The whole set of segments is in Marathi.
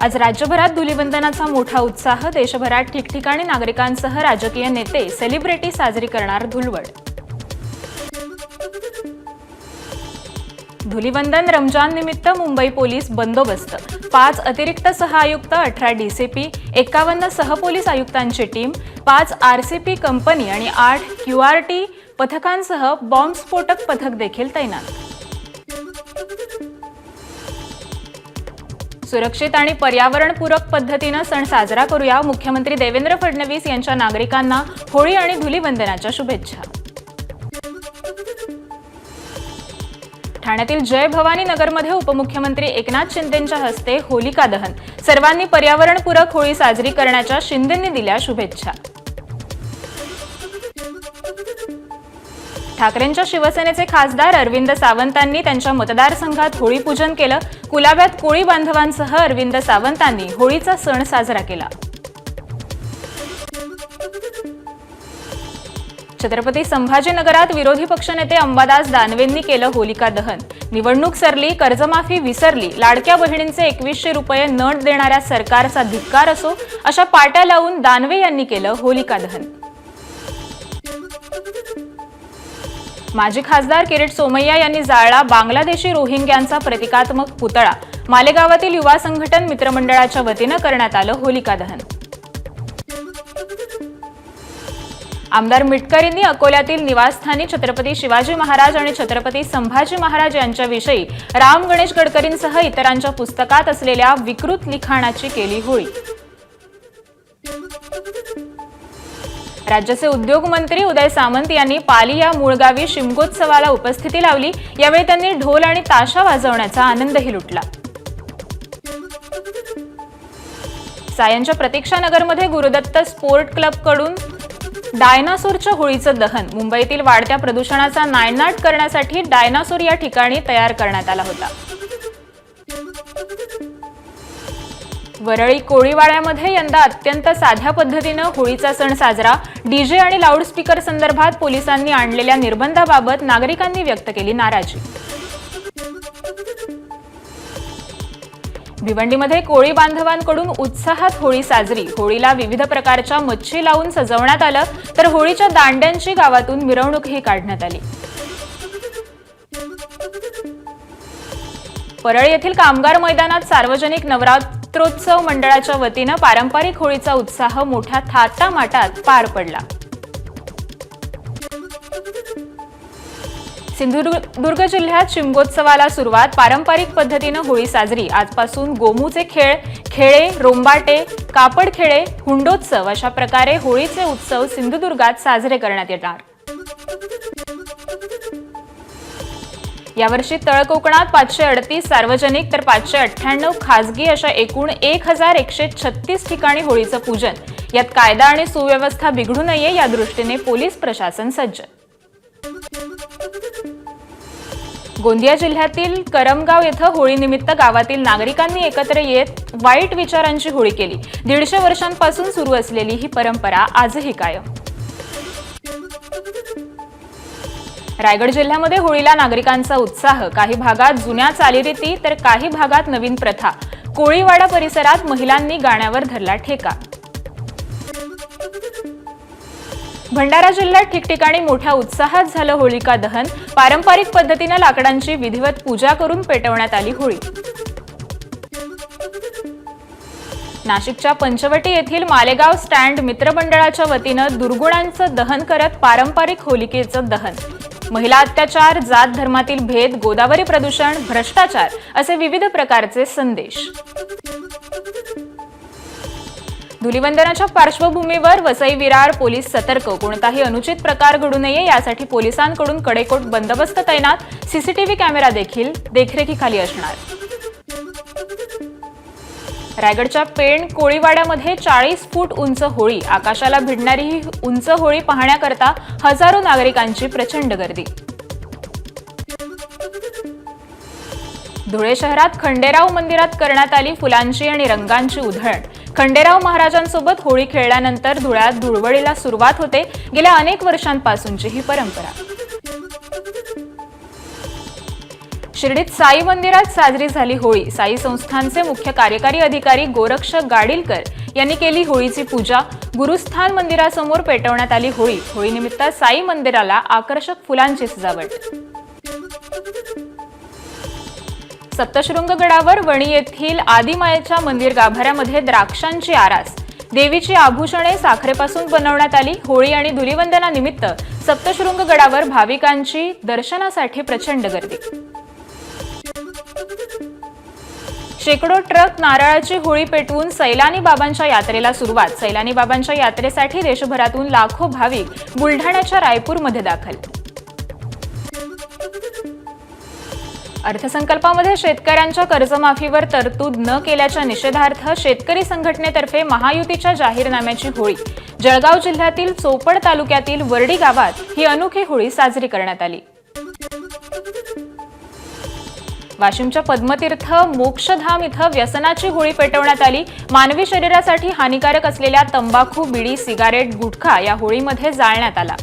आज राज्यभरात धुलीवंदनाचा मोठा उत्साह। देशभरात ठिकठिकाणी नागरिकांसह राजकीय नेते सेलिब्रिटी साजरी करणार धुलवड। धुलीवंदन रमजान निमित्त मुंबई पोलीस बंदोबस्त। 5 अतिरिक्त सहआयुक्त, 18 डीसीपी, 51 सहपोलीस आयुक्तांची टीम, 5 आरसीपी कंपनी आणि 8 क्यूआरटी पथकांसह बॉम्बस्फोटक पथक देखील तैनात। सुरक्षित आणि पर्यावरणपूरक पद्धतीने सण साजरा करूया। मुख्यमंत्री देवेंद्र फडणवीस यांच्या नागरिकांना होळी आणि धुलीवंदनाच्या शुभेच्छा। ठाण्यातील जय भवानी नगरमध्ये उपमुख्यमंत्री एकनाथ शिंदेंच्या हस्ते होलिका दहन। सर्वांनी पर्यावरणपूरक होळी साजरी करण्याच्या शिंदेंनी दिल्या शुभेच्छा। ठाकरेंच्या शिवसेनेचे खासदार अरविंद सावंतांनी त्यांच्या मतदारसंघात होळी पूजन केलं। कुलाब्यात कोळी बांधवांसह अरविंद सावंतांनी होळीचा सण साजरा केला। छत्रपती संभाजीनगरात विरोधी पक्षनेते अंबादास दानवेंनी केलं होलिका दहन। निवडणूक सरली, कर्जमाफी विसरली, लाडक्या बहिणींचे 2100 रुपये न देणाऱ्या सरकारचा धिक्कार असो अशा पाट्या लावून दानवे यांनी केलं होलिका दहन। माजी खासदार किरीट सोमय्या यांनी जाळला बांगलादेशी रोहिंग्यांचा प्रतिकात्मक पुतळा। मालेगावातील युवा संघटन मित्रमंडळाच्या वतीनं करण्यात आलं होलिका दहन। आमदार मिटकरींनी अकोल्यातील निवासस्थानी छत्रपती शिवाजी महाराज आणि छत्रपती संभाजी महाराज यांच्याविषयी राम गणेश गडकरींसह इतरांच्या पुस्तकात असलेल्या विकृत लिखाणाची केली होळी। राज्याचे उद्योग मंत्री उदय सामंत यांनी पाली या मूळगावी शिमगोत्सवाला उपस्थिती लावली। यावेळी त्यांनी ढोल आणि ताशा वाजवण्याचा आनंदही लुटला। सायनच्या प्रतीक्षानगरमध्ये गुरुदत्त स्पोर्ट क्लबकडून डायनासोरच्या होळीचं दहन। मुंबईतील वाढत्या प्रदूषणाचा नायनाट करण्यासाठी डायनासोर या ठिकाणी तयार करण्यात आला होता। वरळी कोळीवाड्यामध्ये यंदा अत्यंत साध्या पद्धतीनं होळीचा सण साजरा। डीजे आणि लाऊडस्पीकर संदर्भात पोलिसांनी आणलेल्या निर्बंधाबाबत नागरिकांनी व्यक्त केली नाराजी। भिवंडीमध्ये कोळी बांधवांकडून उत्साहात होळी साजरी। होळीला विविध प्रकारच्या मच्छी लावून सजवण्यात आलं, तर होळीच्या दांड्यांची गावातून मिरवणूकही काढण्यात आली। परळ येथील कामगार मैदानात सार्वजनिक नवरात्रोत्सव मंडळाच्या वतीनं पारंपरिक होळीचा उत्साह मोठ्या थाटामाटात पार पडला। सिंधुदुर्ग जिल्ह्यात शिमगोत्सवाला सुरुवात। पारंपरिक पद्धतीनं होळी साजरी। आजपासून गोमूचे खेळ, खेळे, रोंबाटे, कापड खेळे, हुंडोत्सव अशा प्रकारे होळीचे उत्सव सिंधुदुर्गात साजरे करण्यात येणार। यावर्षी तळ कोकणात 538 सार्वजनिक तर 598 खासगी अशा एकूण 1136 ठिकाणी होळीचं पूजन। यात कायदा आणि सुव्यवस्था बिघडू नये या दृष्टीने पोलीस प्रशासन सज्ज। गोंदिया जिल्ह्यातील करमगाव येथे होळीनिमित्त गावातील नागरिकांनी एकत्र येत वाईट विचारांची होळी केली। 150 वर्षांपासून सुरू असलेली ही परंपरा आजही कायम। रायगड जिल्ह्यामध्ये होळीला नागरिकांचा उत्साह। काही भागात जुन्या चालीरीती तर काही भागात नवीन प्रथा। कोळीवाडा परिसरात महिलांनी गाण्यावर धरला ठेका। भंडारा जिल्ह्यात ठिकठिकाणी मोठ्या उत्साहात झालं होलिका दहन। पारंपरिक पद्धतीने लाकडांची विधिवत पूजा करून पेटवण्यात आली होळी। नाशिकच्या पंचवटी येथील मालेगाव स्टँड मित्रमंडळाच्या वतीनं दुर्गुणांचं दहन करत पारंपरिक होलिकेचं दहन। महिला अत्याचार, जात धर्मातील भेद, गोदावरी प्रदूषण, भ्रष्टाचार असे विविध प्रकारचे संदेश। धुलीवंदनाच्या पार्श्वभूमीवर वसई विरार पोलीस सतर्क। कोणताही अनुचित प्रकार घडू नये यासाठी पोलिसांकडून कडेकोट बंदोबस्त तैनात। सीसीटीव्ही कॅमेरा देखील देखरेखीखाली असणार। रायगडच्या पेण कोळीवाड्यामध्ये 40 फूट उंच होळी। आकाशाला भिडणारी ही उंच होळी पाहण्याकरता हजारो नागरिकांची प्रचंड गर्दी। धुळे शहरात खंडेराव मंदिरात करण्यात आली फुलांची आणि रंगांची उधळण। खंडेराव महाराजांसोबत होळी खेळल्यानंतर धुळ्यात धुळवडीला सुरुवात होते। गेल्या अनेक वर्षांपासूनची ही परंपरा। शिर्डीत साई मंदिरात साजरी झाली होळी। साई संस्थानचे मुख्य कार्यकारी अधिकारी गोरक्ष गाडीलकर यांनी केली होळीची पूजा। गुरुस्थान मंदिरासमोर पेटवण्यात आली होळी। होळीनिमित्त साई मंदिराला आकर्षक फुलांची सजावट। सप्तशृंग गडावर वणी येथील आदिमायेच्या मंदिर गाभाऱ्यामध्ये द्राक्षांची आरास। देवीची आभूषणे साखरेपासून बनवण्यात आली। होळी आणि धुलीवंदनानिमित्त सप्तशृंग गडावर भाविकांची दर्शनासाठी प्रचंड गर्दी। शेकडो ट्रक नारळाची होळी पेटवून सैलानी बाबांच्या यात्रेला सुरुवात। सैलानी बाबांच्या यात्रेसाठी देशभरातून लाखो भाविक बुलढाण्याच्या रायपूरमध्ये दाखल। अर्थसंकल्पामध्ये शेतकऱ्यांच्या कर्जमाफीवर तरतूद न केल्याच्या निषेधार्थ शेतकरी संघटनेतर्फे महायुतीच्या जाहीरनाम्याची होळी। जळगाव जिल्ह्यातील चोपड तालुक्यातील वर्डी गावात ही अनोखी होळी साजरी करण्यात आली। वाशिमच्या पद्मतीर्थ मोक्षधाम इथं व्यसनाची होळी पेटवण्यात आली। मानवी शरीरासाठी हानिकारक असलेल्या तंबाखू, बिडी, सिगारेट, गुटखा या होळीमध्ये जाळण्यात आला।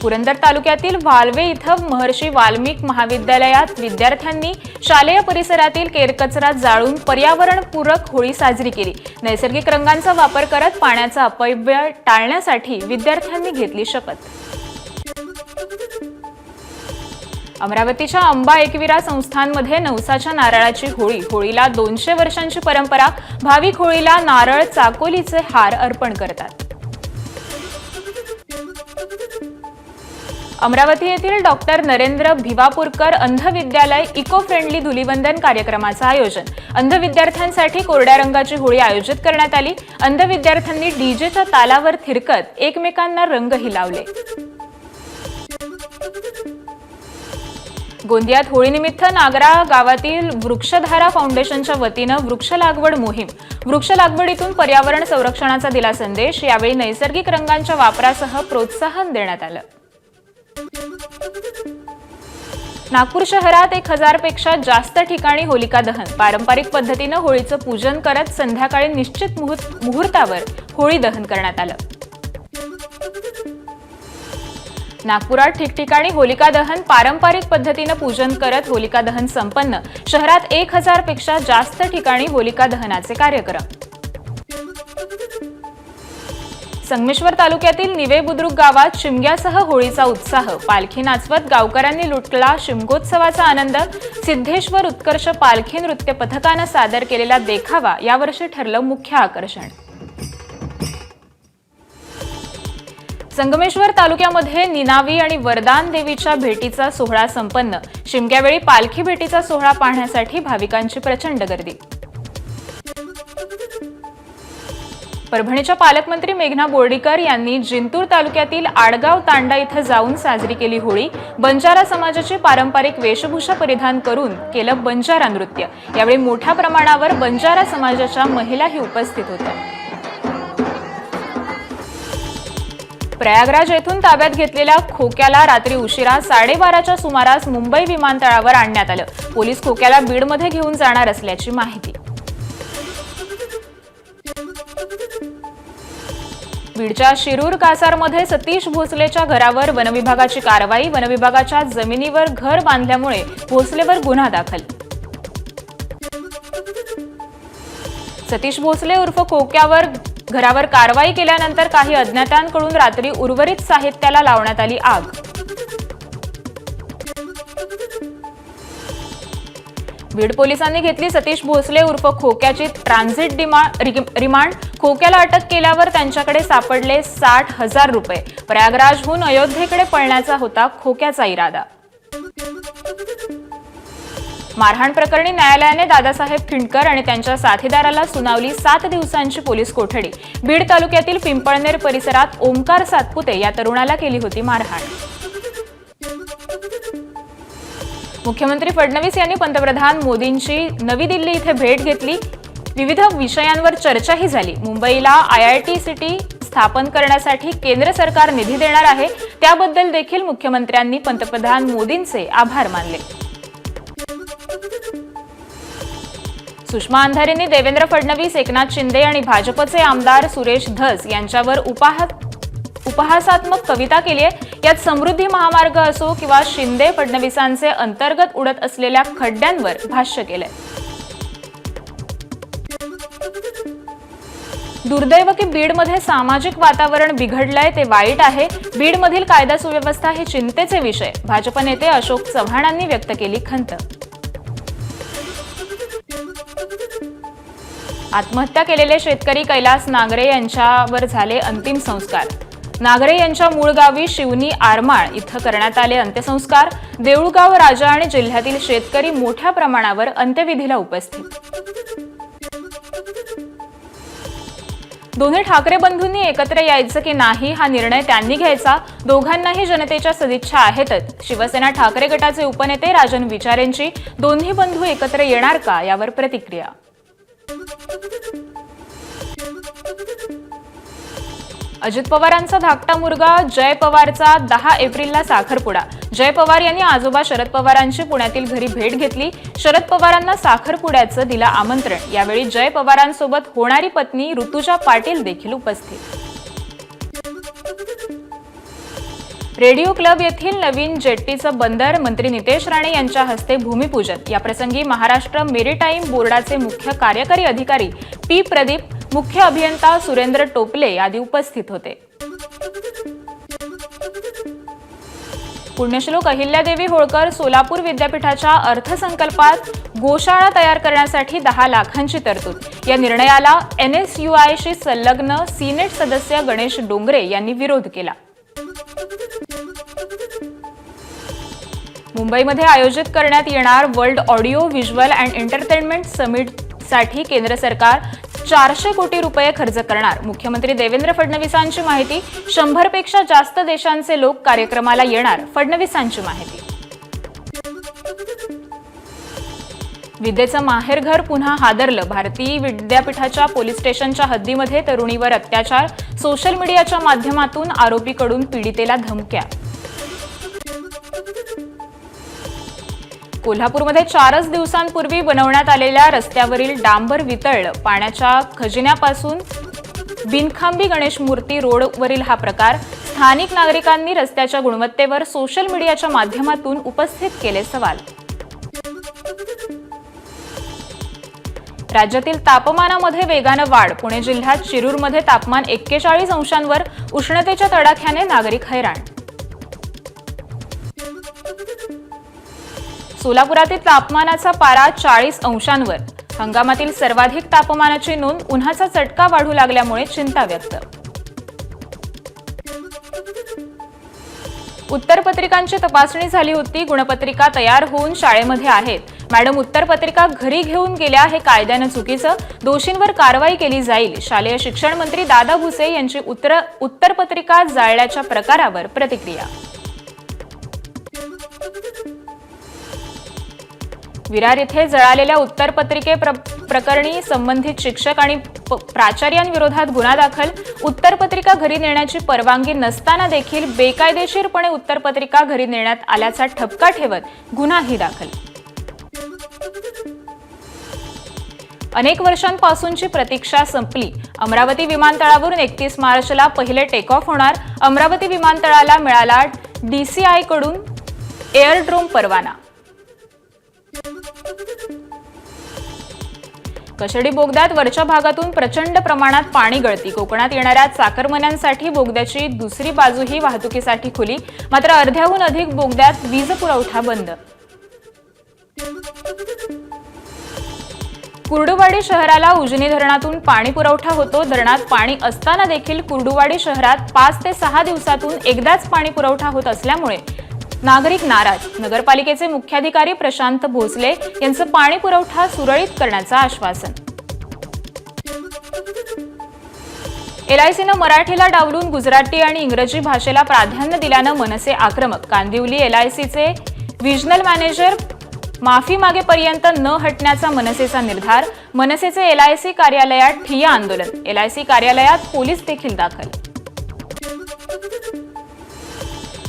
पुरंदर तालुक्यातील वालवे इथं महर्षी वाल्मिक महाविद्यालयात विद्यार्थ्यांनी शालेय परिसरातील केरकचरा जाळून पर्यावरणपूरक होळी साजरी केली। नैसर्गिक रंगांचा वापर करत पाण्याचा अपव्यय टाळण्यासाठी विद्यार्थ्यांनी घेतली शपथ। अमरावतीच्या अंबा एकविरा संस्थानमध्ये नवसाच्या नारळाची होळी। होळीला 200 वर्षांची परंपरा। भाविक होळीला नारळ, चाकोलीचे हार अर्पण करतात। अमरावती येथील डॉक्टर नरेंद्र भिवापूरकर अंध विद्यालय इको फ्रेंडली धुलीवंदन कार्यक्रमाचं आयोजन। अंध विद्यार्थ्यांसाठी कोरड्या रंगाची होळी आयोजित करण्यात आली। अंध विद्यार्थ्यांनी डीजेच्या तालावर थिरकत एकमेकांना रंगही लावले। गोंदियात होळीनिमित्त नागरा गावातील वृक्षधारा फाउंडेशनच्या वतीनं वृक्ष लागवड मोहीम। वृक्ष लागवडीतून पर्यावरण संरक्षणाचा दिला संदेश। यावेळी नैसर्गिक रंगांच्या वापरासह प्रोत्साहन देण्यात आलं। नागपूर शहरात 1000 पेक्षा जास्त ठिकाणी होलिका दहन। पारंपरिक पद्धतीनं होळीचं पूजन करत संध्याकाळी निश्चित मुहूर्तावर होळी दहन करण्यात आलं। नागपुरात ठिकठिकाणी होलिका दहन, पारंपरिक पद्धतीनं पूजन करत होलिका दहन संपन्न। शहरात 1000 पेक्षा जास्त ठिकाणी होलिका दहनाचे कार्यक्रम। संगमेश्वर तालुक्यातील निवे बुद्रुक गावात शिमग्यासह होळीचा उत्साह। पालखी नाचवत गावकऱ्यांनी लुटला शिमगोत्सवाचा आनंद। सिद्धेश्वर उत्कर्ष पालखी नृत्य पथकानं सादर केलेला देखावा यावर्षी ठरलं मुख्य आकर्षण। संगमेश्वर तालुक्यामध्ये निनावी आणि वरदान देवीच्या भेटीचा सोहळा संपन्न। शिमग्यावेळी पालखी भेटीचा सोहळा पाहण्यासाठी भाविकांची प्रचंड गर्दी। परभणीच्या पालकमंत्री मेघना बोर्डीकर यांनी जिंतूर तालुक्यातील आडगाव तांडा इथं जाऊन साजरी केली होळी। बंजारा समाजाची पारंपरिक वेशभूषा परिधान करून केलं बंजारा नृत्य। यावेळी मोठ्या प्रमाणावर बंजारा समाजाच्या महिलाही उपस्थित होत्या। प्रयागराज येथून ताब्यात घेतलेल्या खोक्याला रात्री उशिरा 12:30च्या सुमारास मुंबई विमानतळावर आणण्यात आलं। पोलीस खोक्याला बीडमध्ये घेऊन जाणार असल्याची माहिती। बीडच्या शिरूर कासारमध्ये सतीश भोसलेच्या घरावर वनविभागाची कारवाई। वनविभागाच्या जमिनीवर घर बांधल्यामुळे भोसलेवर गुन्हा दाखल। सतीश भोसले उर्फ खोक्यावर घरावर कारवाई केल्यानंतर काही अज्ञातांकडून रात्री उर्वरित साहित्याला लावण्यात आली आग। बीड पोलिसांनी घेतली सतीश भोसले उर्फ खोक्याची ट्रान्झिट रिमांड। खोक्याला अटक केल्यावर त्यांच्याकडे सापडले 60,000 रुपये। प्रयागराजहून अयोध्येकडे पळण्याचा होता खोक्याचा इरादा। मारहाण प्रकरणी न्यायालयाने दादासाहेब खिंडकर आणि त्यांच्या साथीदाराला सुनावली 7 दिवसांची पोलीस कोठडी। बीड तालुक्यातील पिंपळनेर परिसरात ओमकार सातपुते या तरुणाला केली होती मारहाण। मुख्यमंत्री फडणवीस यांनी पंतप्रधान मोदींची नवी दिल्ली इथे भेट घेतली। विविध विषयांवर चर्चाही झाली। मुंबईला IIT सिटी स्थापन करण्यासाठी केंद्र सरकार निधी देणार आहे, त्याबद्दल देखील मुख्यमंत्र्यांनी पंतप्रधान मोदींचे आभार मानले। सुषमा अंधारेंनी देवेंद्र फडणवीस, एकनाथ शिंदे आणि भाजपचे आमदार सुरेश धस यांच्यावर उपहासात्मक कविता केली आहे। यात समृद्धी महामार्ग असो किंवा शिंदे फडणवीसांचे अंतर्गत उडत असलेल्या खड्ड्यांवर भाष्य केलंय। दुर्दैव की बीडमध्ये सामाजिक वातावरण बिघडलंय ते वाईट आहे। बीडमधील कायदा सुव्यवस्था हे चिंतेचे विषय, भाजप नेते अशोक चव्हाणांनी व्यक्त केली खंत। आत्महत्या केलेले शेतकरी कैलास नागरे यांच्यावर झाले अंतिम संस्कार। नागरे यांच्या मूळ गावी शिवनी आरमाळ इथं करण्यात आले अंत्यसंस्कार। देऊळगाव राजा आणि जिल्ह्यातील शेतकरी मोठ्या प्रमाणावर अंत्यविधीला उपस्थित। दोन्ही ठाकरे बंधूंनी एकत्र यायचं की नाही हा निर्णय त्यांनी घ्यायचा। दोघांनाही जनतेच्या सदिच्छा आहेतच। शिवसेना ठाकरे गटाचे उपनेते राजन विचारेंची दोन्ही बंधू एकत्र येणार का यावर प्रतिक्रिया। अजित पवारांचा धाकटा मुलगा जय पवारचा 10 एप्रिलला साखरपुडा। जय पवार यांनी आजोबा शरद पवारांची पुण्यातील घरी भेट घेतली। शरद पवारांना साखरपुड्याचं दिलं आमंत्रण। यावेळी जय पवारांसोबत होणारी पत्नी ऋतुजा पाटील देखील उपस्थित। रेडिओ क्लब येथील नवीन जेट्टीचं बंदर मंत्री नितेश राणे यांच्या हस्ते भूमिपूजन। याप्रसंगी महाराष्ट्र मेरीटाईम बोर्डाचे मुख्य कार्यकारी अधिकारी पी प्रदीप, मुख्य अभियंता सुरेंद्र टोपले आदी उपस्थित होते। पुण्यश्लोक अहिल्यादेवी होळकर सोलापूर विद्यापीठाच्या अर्थसंकल्पात गोशाळा तयार करण्यासाठी 10 लाखांची तरतूद। या निर्णयाला NSUIशी संलग्न सिनेट सदस्य गणेश डोंगरे यांनी विरोध केला। मुंबईमध्ये आयोजित करण्यात येणार world audio visual and entertainment समिटसाठी केंद्र सरकार 400 कोटी रुपये खर्च करणार। मुख्यमंत्री देवेंद्र फडणवीसांची माहिती। 100 पेक्षा जास्त देशांचे लोक कार्यक्रमाला येणार, फडणवीसांची माहिती। विद्येचं माहेरघर पुन्हा हादरलं। भारतीय विद्यापीठाच्या पोलीस स्टेशनच्या हद्दीमध्ये तरुणीवर अत्याचार। सोशल मीडियाच्या माध्यमातून आरोपीकडून पीडितेला धमक्या। कोल्हापूरमध्ये 4 दिवसांपूर्वी बनवण्यात आलेल्या रस्त्यावरील डांबर वितळलं। पाण्याच्या खजिन्यापासून बिनखांबी गणेश मूर्ती रोडवरील हा प्रकार। स्थानिक नागरिकांनी रस्त्याच्या गुणवत्तेवर सोशल मीडियाच्या माध्यमातून उपस्थित केले सवाल। राज्यातील तापमानामध्ये वेगानं वाढ। पुणे जिल्ह्यात शिरूरमध्ये तापमान 41 अंशांवर। उष्णतेच्या तडाख्याने नागरिक हैराण। सोलापुरातील तापमानाचा पारा 40 अंशांवर। हंगामातील सर्वाधिक तापमानाची नोंद। उन्हाचा चटका वाढू लागल्यामुळे चिंता व्यक्त। उत्तरपत्रिकांची तपासणी झाली होती। गुणपत्रिका तयार होऊन शाळेमध्ये आहेत। मॅडम उत्तरपत्रिका घरी घेऊन गेल्या हे कायद्यानं चुकीचं। दोषींवर कारवाई केली जाईल। शालेय शिक्षण मंत्री दादा भुसे यांची उत्तरपत्रिका जाळल्याच्या प्रकारावर प्रतिक्रिया। विरार येथे जळालेल्या उत्तरपत्रिके प्रकरणी संबंधित शिक्षक आणि प्राचार्यांविरोधात गुन्हा दाखल। उत्तरपत्रिका घरी नेण्याची परवानगी नसताना देखील बेकायदेशीरपणे उत्तरपत्रिका घरी नेण्यात आल्याचा ठपका ठेवत गुन्हाही दाखल। अनेक वर्षांपासूनची प्रतीक्षा संपली। अमरावती विमानतळावरून 31 मार्चला पहिले टेक ऑफ होणार। अमरावती विमानतळाला मिळाला DCI कडून एअरड्रोम परवाना। कशेडी बोगद्यात वरच्या भागातून प्रचंड प्रमाणात पाणी गळती। कोकणात येणाऱ्या चाकरमान्यांसाठी बोगद्याची दुसरी बाजूही वाहतुकीसाठी खुली। मात्र अर्ध्याहून अधिक बोगद्यात वीज पुरवठा बंद। कुर्डुवाडी शहराला उजनी धरणातून पाणी पुरवठा होतो। धरणात पाणी असताना देखील कुर्डुवाडी शहरात 5 ते 6 दिवसातून एकदाच पाणी पुरवठा होत असल्यामुळे नागरिक नाराज। नगरपालिकेचे मुख्याधिकारी प्रशांत भोसले यांचं पाणी पुरवठा सुरळीत करण्याचं आश्वासन। LICनं मराठीला डावलून गुजराती आणि इंग्रजी भाषेला प्राधान्य दिल्यानं मनसे आक्रमक। कांदिवली LICचे रिजनल मॅनेजर माफी मागेपर्यंत न हटण्याचा मनसेचा निर्धार। मनसेचे LIC कार्यालयात ठिय्या आंदोलन। LIC कार्यालयात पोलीस देखील दाखल।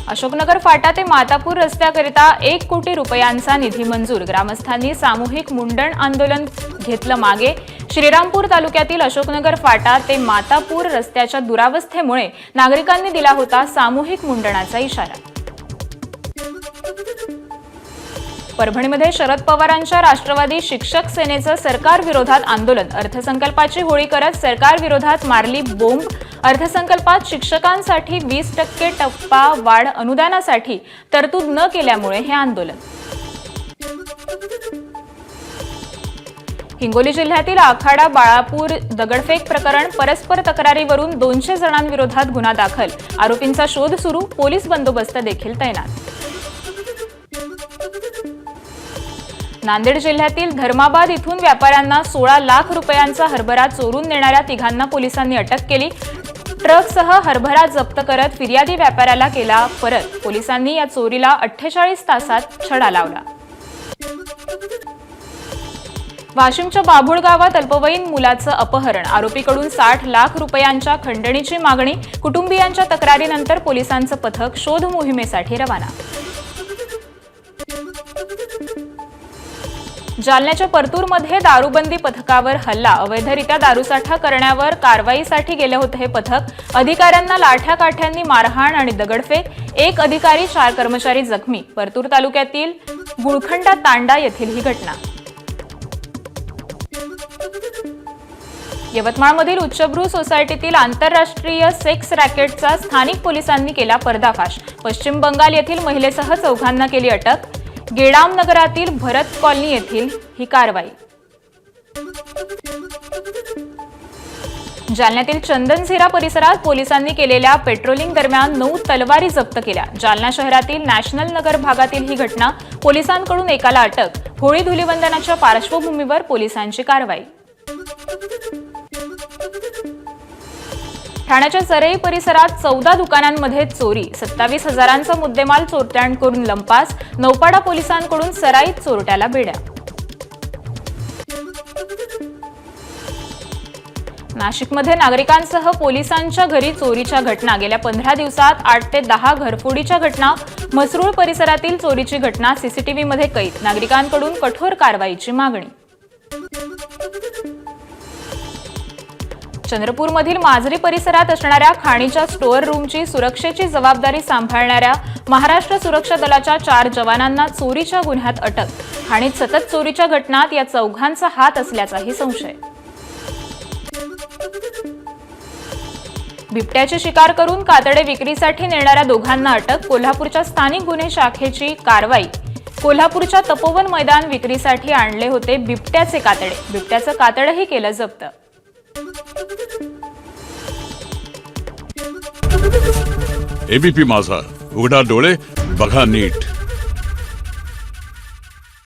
अशोकनगर फाटा ते मातापूर रस्त्याकरिता 1 कोटी रुपयांचा निधी मंजूर। ग्रामस्थांनी सामूहिक मुंडण आंदोलन घेतलं मागे। श्रीरामपूर तालुक्यातील अशोकनगर फाटा ते मातापूर रस्त्याच्या दुरावस्थेमुळे नागरिकांनी दिला होता सामूहिक मुंडणाचा इशारा। परभणीमध्ये शरद पवारांच्या राष्ट्रवादी शिक्षक सेनेचं सरकार विरोधात आंदोलन। अर्थसंकल्पाची होळी करत सरकार विरोधात मारली बोंब। अर्थसंकल्पात शिक्षकांसाठी 20% टप्पा वाढ अनुदानासाठी तरतूद न केल्यामुळे हे आंदोलन। हिंगोली जिल्ह्यातील आखाडा बाळापूर दगडफेक प्रकरण। परस्पर तक्रारीवरून 200 जणांविरोधात गुन्हा दाखल। आरोपींचा शोध सुरू। पोलीस बंदोबस्त देखील तैनात। नांदेड जिल्ह्यातील धर्माबाद इथून व्यापाऱ्यांना 16 लाख रुपयांचा हरभरा चोरून नेणाऱ्या तिघांना पोलिसांनी अटक केली। ट्रकसह हरभरा जप्त करत फिर्यादी व्यापाऱ्याला केला परत। पोलिसांनी या चोरीला 48 तासात छडा लावला। वाशिमच्या बाभुळ गावात अल्पवयीन मुलाचं अपहरण। आरोपीकडून 60 लाख रुपयांच्या खंडणीची मागणी। कुटुंबियांच्या तक्रारीनंतर पोलिसांचं पथक शोध मोहिमेसाठी रवाना। जालन्याच्या परतूरमध्ये दारूबंदी पथकावर हल्ला। अवैधरित्या दारूसाठा करण्यावर कारवाईसाठी गेले होते हे पथक। अधिकाऱ्यांना लाठ्या-काठ्यांनी मारहाण आणि दगडफेक। एक अधिकारी 4 कर्मचारी जखमी। परतूर तालुक्यातील गुळखंडा तांडा येथील ही घटना। यवतमाळमधील उच्चभ्रू सोसायटीतील आंतरराष्ट्रीय सेक्स रॅकेटचा स्थानिक पोलिसांनी केला पर्दाफाश। पश्चिम बंगाल येथील महिलेसह 4 केली अटक। गेडाम नगरातील भरत कॉलनी येथील ही कारवाई। जालन्यातील चंदनझिरा परिसरात पोलिसांनी केलेल्या पेट्रोलिंग दरम्यान 9 तलवारी जप्त केल्या। जालना शहरातील नॅशनल नगर भागातील ही घटना। पोलिसांकडून एकाला अटक। होळी धुलीवंदनाच्या पार्श्वभूमीवर पोलिसांची कारवाई। ठाण्याच्या सरई परिसरात 14 दुकानांमध्ये चोरी। 27 हजारांचा मुद्देमाल चोरट्यांकडून करून लंपास। नौपाडा पोलिसांकडून सराईत चोरट्याला बेड्या। नाशिकमध्ये नागरिकांसह पोलिसांच्या घरी चोरीच्या घटना। गेल्या 15 दिवसात 8 ते 10 घरफोडीच्या घटना। मसरूळ परिसरातील चोरीची घटना सीसीटीव्हीमध्ये कैद। नागरिकांकडून कठोर कारवाईची मागणी। चंद्रपूरमधील माजरी परिसरात असणाऱ्या खाणीच्या स्टोअर रूमची सुरक्षेची जबाबदारी सांभाळणाऱ्या महाराष्ट्र सुरक्षा दलाच्या 4 जवानांना चोरीच्या गुन्ह्यात अटक। खाणीत सतत चोरीच्या घटनात या 4घांचा हात असल्याचाही संशय। बिबट्याची शिकार करून कातडे विक्रीसाठी नेणाऱ्या 2घांना अटक। कोल्हापूरच्या स्थानिक गुन्हे शाखेची कारवाई। कोल्हापूरच्या तपोवन मैदान विक्रीसाठी आणले होते बिबट्याचे कातडे। बिबट्याचं कातडही केलं जप्त। एबीपी माझा, उघडा डोळे बघा नीट।